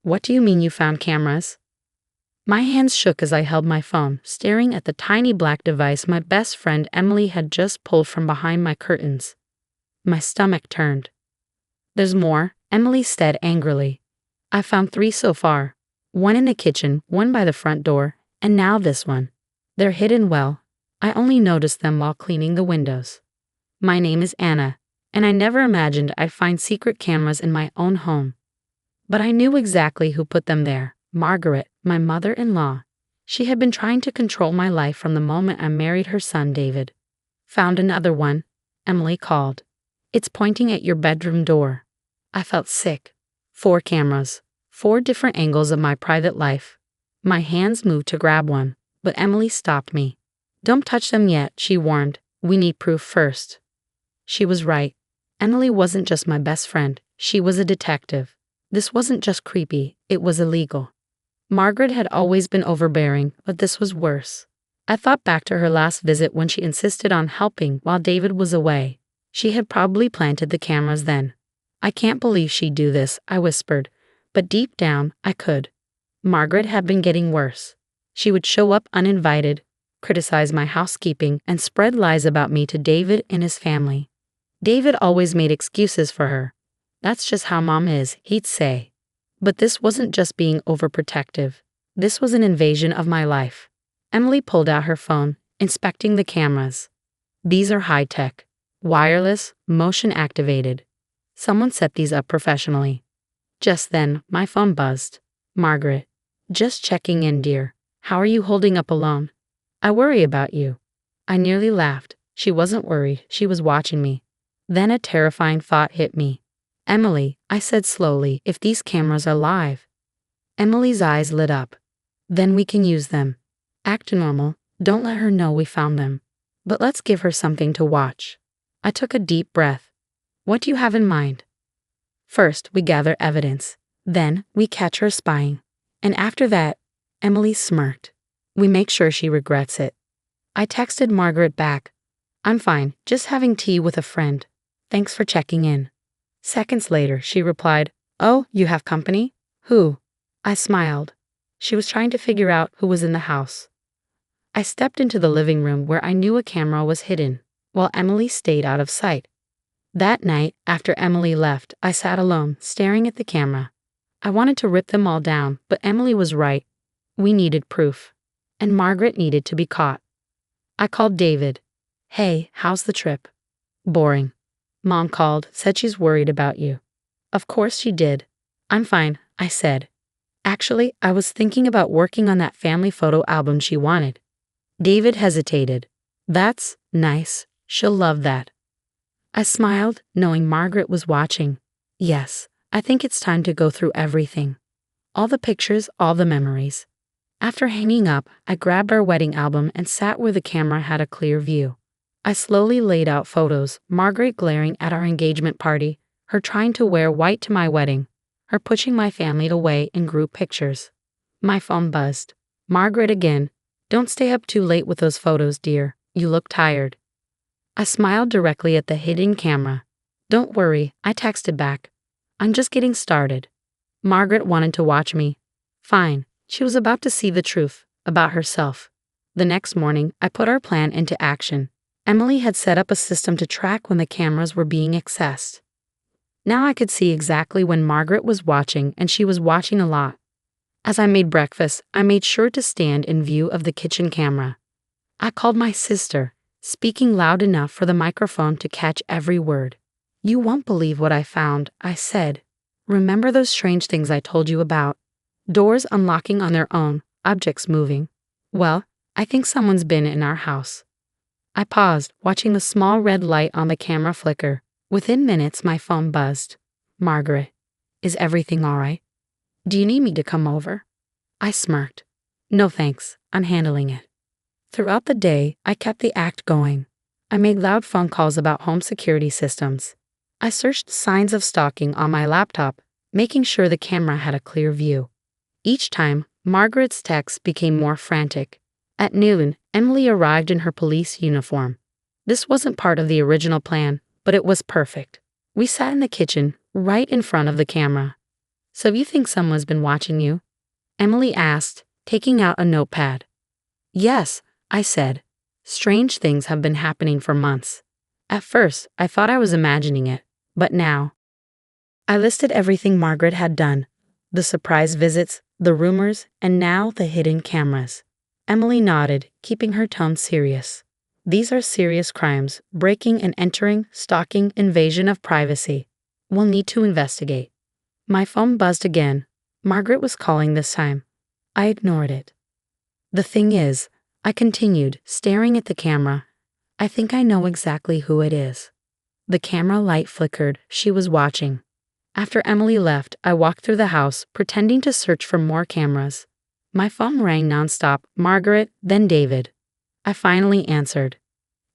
What do you mean you found cameras? My hands shook as I held my phone, staring at the tiny black device my best friend Emily had just pulled from behind my curtains. My stomach turned. There's more, Emily said angrily. I found 3 so far. 1 in the kitchen, 1 by the front door, and now this one. They're hidden well. I only noticed them while cleaning the windows. My name is Anna, and I never imagined I'd find secret cameras in my own home. But I knew exactly who put them there. Margaret, my mother-in-law. She had been trying to control my life from the moment I married her son David. Found another one, Emily called. It's pointing at your bedroom door. I felt sick. 4 cameras. 4 different angles of my private life. My hands moved to grab one, but Emily stopped me. Don't touch them yet, she warned. We need proof first. She was right. Emily wasn't just my best friend, she was a detective. This wasn't just creepy, it was illegal. Margaret had always been overbearing, but this was worse. I thought back to her last visit when she insisted on helping while David was away. She had probably planted the cameras then. I can't believe she'd do this, I whispered, but deep down, I could. Margaret had been getting worse. She would show up uninvited, criticize my housekeeping, and spread lies about me to David and his family. David always made excuses for her. That's just how Mom is, he'd say. But this wasn't just being overprotective. This was an invasion of my life. Emily pulled out her phone, inspecting the cameras. These are high-tech, wireless, motion-activated. Someone set these up professionally. Just then, my phone buzzed. Margaret. Just checking in, dear. How are you holding up alone? I worry about you. I nearly laughed. She wasn't worried, she was watching me. Then a terrifying thought hit me. Emily, I said slowly, if these cameras are live. Emily's eyes lit up. Then we can use them. Act normal, don't let her know we found them. But let's give her something to watch. I took a deep breath. What do you have in mind? First, we gather evidence. Then, we catch her spying. And after that, Emily smirked. We make sure she regrets it. I texted Margaret back. I'm fine, just having tea with a friend. Thanks for checking in. Seconds later, she replied, Oh, you have company? Who? I smiled. She was trying to figure out who was in the house. I stepped into the living room where I knew a camera was hidden, while Emily stayed out of sight. That night, after Emily left, I sat alone, staring at the camera. I wanted to rip them all down, but Emily was right. We needed proof. And Margaret needed to be caught. I called David. Hey, how's the trip? Boring. Mom called, said she's worried about you. Of course she did. I'm fine, I said. Actually, I was thinking about working on that family photo album she wanted. David hesitated. That's nice. She'll love that. I smiled, knowing Margaret was watching. Yes, I think it's time to go through everything. All the pictures, all the memories. After hanging up, I grabbed our wedding album and sat where the camera had a clear view. I slowly laid out photos, Margaret glaring at our engagement party, her trying to wear white to my wedding, her pushing my family away in group pictures. My phone buzzed. Margaret again. Don't stay up too late with those photos, dear. You look tired. I smiled directly at the hidden camera. Don't worry, I texted back. I'm just getting started. Margaret wanted to watch me. Fine. She was about to see the truth about herself. The next morning, I put our plan into action. Emily had set up a system to track when the cameras were being accessed. Now I could see exactly when Margaret was watching, and she was watching a lot. As I made breakfast, I made sure to stand in view of the kitchen camera. I called my sister, speaking loud enough for the microphone to catch every word. You won't believe what I found, I said. Remember those strange things I told you about? Doors unlocking on their own, objects moving. Well, I think someone's been in our house. I paused, watching the small red light on the camera flicker. Within minutes, my phone buzzed. Margaret, is everything all right? Do you need me to come over? I smirked. No thanks, I'm handling it. Throughout the day, I kept the act going. I made loud phone calls about home security systems. I searched signs of stalking on my laptop, making sure the camera had a clear view. Each time, Margaret's texts became more frantic. At noon, Emily arrived in her police uniform. This wasn't part of the original plan, but it was perfect. We sat in the kitchen, right in front of the camera. So you think someone's been watching you? Emily asked, taking out a notepad. Yes, I said. Strange things have been happening for months. At first, I thought I was imagining it, but now. I listed everything Margaret had done, the surprise visits, the rumors, and now the hidden cameras. Emily nodded, keeping her tone serious. These are serious crimes: breaking and entering, stalking, invasion of privacy. We'll need to investigate. My phone buzzed again. Margaret was calling this time. I ignored it. The thing is, I continued, staring at the camera, I think I know exactly who it is. The camera light flickered. She was watching. After Emily left, I walked through the house, pretending to search for more cameras. My phone rang nonstop, Margaret, then David. I finally answered.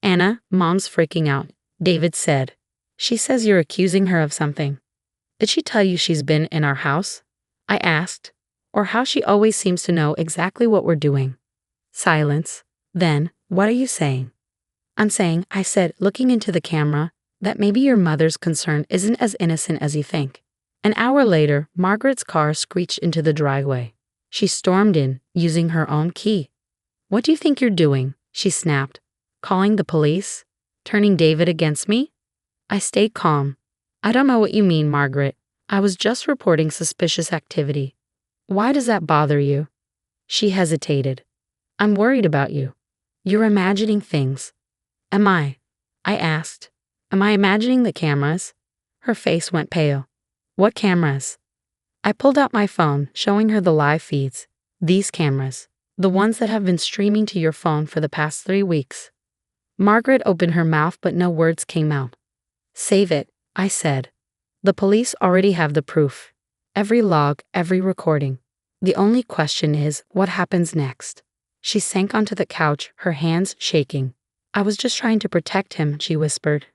Anna, Mom's freaking out, David said. She says you're accusing her of something. Did she tell you she's been in our house? I asked. Or how she always seems to know exactly what we're doing. Silence. Then, what are you saying? I'm saying, I said, looking into the camera, that maybe your mother's concern isn't as innocent as you think. An hour later, Margaret's car screeched into the driveway. She stormed in, using her own key. What do you think you're doing? She snapped. Calling the police? Turning David against me? I stayed calm. I don't know what you mean, Margaret. I was just reporting suspicious activity. Why does that bother you? She hesitated. I'm worried about you. You're imagining things. Am I? I asked. Am I imagining the cameras? Her face went pale. What cameras? I pulled out my phone, showing her the live feeds. These cameras. The ones that have been streaming to your phone for the past 3 weeks. Margaret opened her mouth, but no words came out. Save it, I said. The police already have the proof. Every log, every recording. The only question is, what happens next? She sank onto the couch, her hands shaking. I was just trying to protect him, she whispered.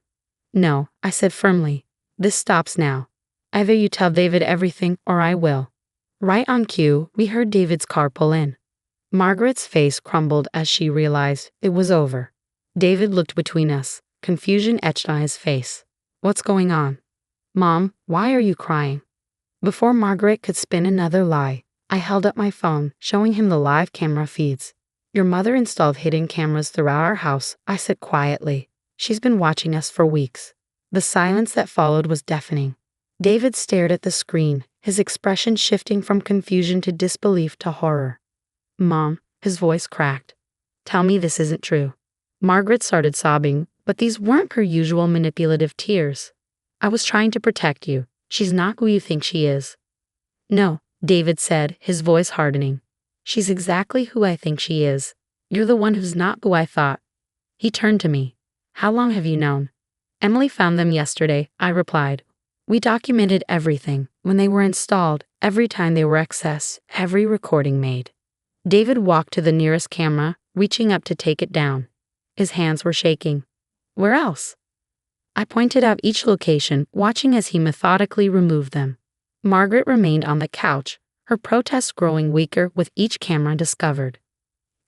No, I said firmly. This stops now. Either you tell David everything or I will. Right on cue, we heard David's car pull in. Margaret's face crumbled as she realized it was over. David looked between us, confusion etched on his face. What's going on? Mom, why are you crying? Before Margaret could spin another lie, I held up my phone, showing him the live camera feeds. Your mother installed hidden cameras throughout our house, I said quietly. She's been watching us for weeks. The silence that followed was deafening. David stared at the screen, his expression shifting from confusion to disbelief to horror. Mom, his voice cracked. Tell me this isn't true. Margaret started sobbing, but these weren't her usual manipulative tears. I was trying to protect you. She's not who you think she is. No, David said, his voice hardening. She's exactly who I think she is. You're the one who's not who I thought. He turned to me. How long have you known? Emily found them yesterday, I replied. We documented everything, when they were installed, every time they were accessed, every recording made. David walked to the nearest camera, reaching up to take it down. His hands were shaking. Where else? I pointed out each location, watching as he methodically removed them. Margaret remained on the couch, her protest growing weaker with each camera discovered.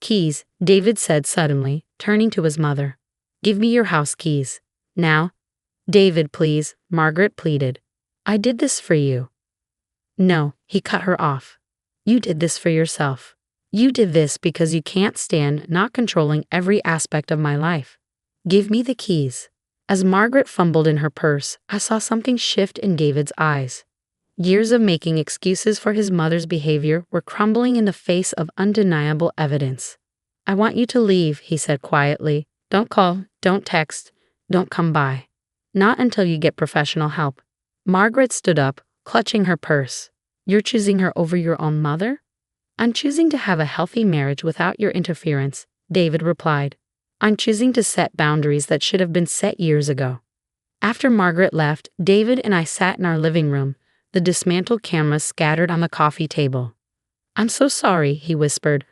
Keys, David said suddenly, turning to his mother. Give me your house keys. Now. David, please, Margaret pleaded. I did this for you. No, he cut her off. You did this for yourself. You did this because you can't stand not controlling every aspect of my life. Give me the keys. As Margaret fumbled in her purse, I saw something shift in David's eyes. Years of making excuses for his mother's behavior were crumbling in the face of undeniable evidence. I want you to leave, he said quietly. Don't call, don't text, don't come by. Not until you get professional help. Margaret stood up, clutching her purse. You're choosing her over your own mother? I'm choosing to have a healthy marriage without your interference, David replied. I'm choosing to set boundaries that should have been set years ago. After Margaret left, David and I sat in our living room, the dismantled cameras scattered on the coffee table. I'm so sorry, he whispered.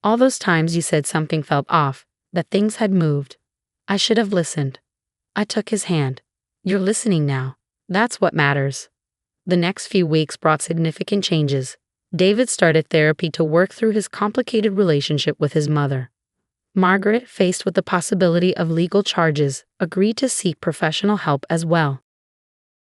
All those times you said something felt off, that things had moved. I should have listened. I took his hand. You're listening now. That's what matters. The next few weeks brought significant changes. David started therapy to work through his complicated relationship with his mother. Margaret, faced with the possibility of legal charges, agreed to seek professional help as well.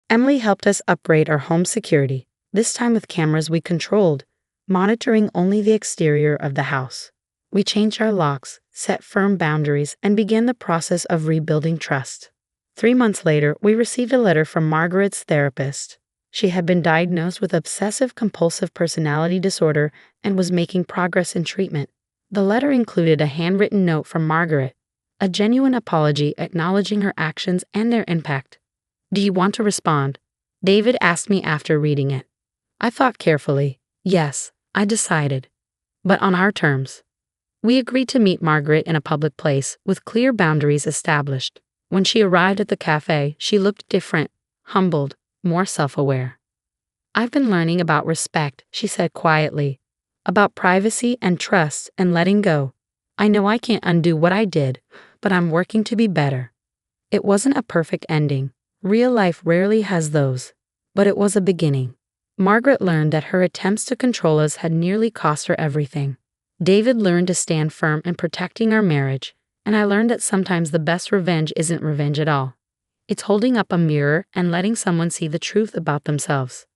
Emily helped us upgrade our home security. This time with cameras we controlled, monitoring only the exterior of the house. We changed our locks, set firm boundaries, and began the process of rebuilding trust. 3 months later, we received a letter from Margaret's therapist. She had been diagnosed with obsessive-compulsive personality disorder and was making progress in treatment. The letter included a handwritten note from Margaret, a genuine apology acknowledging her actions and their impact. "Do you want to respond?" David asked me after reading it. I thought carefully. Yes, I decided. But on our terms. We agreed to meet Margaret in a public place, with clear boundaries established. When she arrived at the cafe, she looked different, humbled, more self-aware. "I've been learning about respect," she said quietly, "about privacy and trust and letting go. I know I can't undo what I did, but I'm working to be better." It wasn't a perfect ending. Real life rarely has those. But it was a beginning. Margaret learned that her attempts to control us had nearly cost her everything. David learned to stand firm in protecting our marriage, and I learned that sometimes the best revenge isn't revenge at all. It's holding up a mirror and letting someone see the truth about themselves.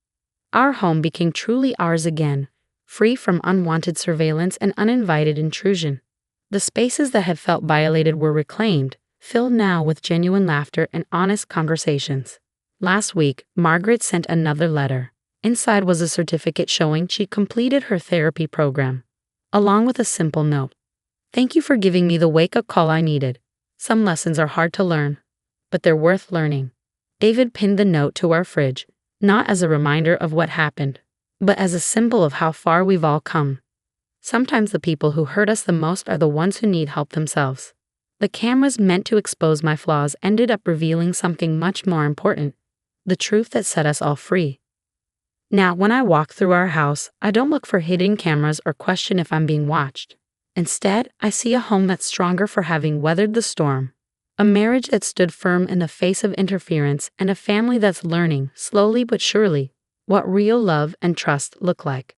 Our home became truly ours again, free from unwanted surveillance and uninvited intrusion. The spaces that had felt violated were reclaimed, filled now with genuine laughter and honest conversations. Last week, Margaret sent another letter. Inside was a certificate showing she'd completed her therapy program, along with a simple note. "Thank you for giving me the wake-up call I needed. Some lessons are hard to learn, but they're worth learning." David pinned the note to our fridge, not as a reminder of what happened, but as a symbol of how far we've all come. Sometimes the people who hurt us the most are the ones who need help themselves. The cameras meant to expose my flaws ended up revealing something much more important, the truth that set us all free. Now, when I walk through our house, I don't look for hidden cameras or question if I'm being watched. Instead, I see a home that's stronger for having weathered the storm, a marriage that stood firm in the face of interference, and a family that's learning, slowly but surely, what real love and trust look like.